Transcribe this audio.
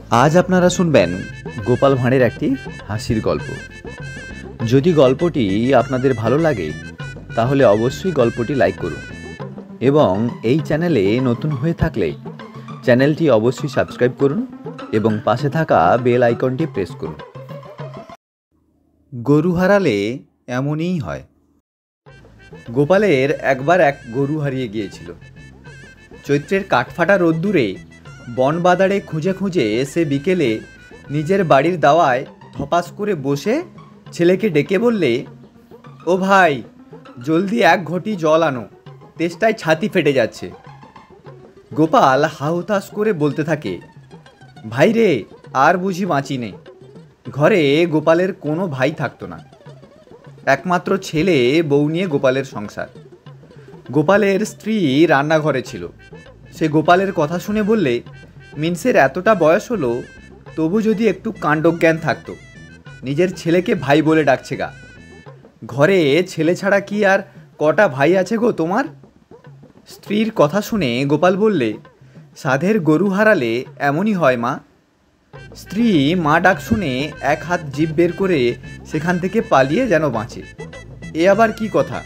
আজ আপনারা শুনবেন গোপাল ভাঁড়ের একটি হাসির গল্প। যদি গল্পটি আপনাদের ভালো লাগে তাহলে অবশ্যই গল্পটি লাইক করুন এবং এই চ্যানেলে নতুন হয়ে থাকলে চ্যানেলটি অবশ্যই সাবস্ক্রাইব করুন এবং পাশে থাকা বেল আইকনটি প্রেস করুন। গরু হারালে এমনই হয়। গোপালের একবার এক গরু হারিয়ে গিয়েছিল। চৈত্রের কাঠফাটা রোদ্দুরে বনবাদারে খুঁজে খুঁজে সে বিকেলে নিজের বাড়ির দাওয়ায় ধপাস করে বসে ছেলেকে ডেকে বললে, ও ভাই, জলদি এক ঘটি জল আনো, তেষ্টায় ছাতি ফেটে যাচ্ছে। গোপাল হাহুতাশ করে বলতে থাকে, ভাই রে, আর বুঝি বাঁচি নেই। ঘরে গোপালের কোনো ভাই থাকতো না। একমাত্র ছেলে বউ নিয়ে গোপালের সংসার। গোপালের স্ত্রী রান্নাঘরে ছিল। সে গোপালের কথা শুনে বললে, মিনসের এতটা বয়স হলো, তবু যদি একটু কাণ্ডজ্ঞান থাকতো, নিজের ছেলেকে ভাই বলে ডাকছে গা। ঘরে ছেলে ছাড়া কি আর কটা ভাই আছে গো তোমার? স্ত্রীর কথা শুনে গোপাল বললে, সাধের গরু হারালে এমনই হয় মা। স্ত্রী মা ডাক শুনে এক হাত জিভ বের করে সেখান থেকে পালিয়ে যেন বাঁচে। এ আবার কি কথা?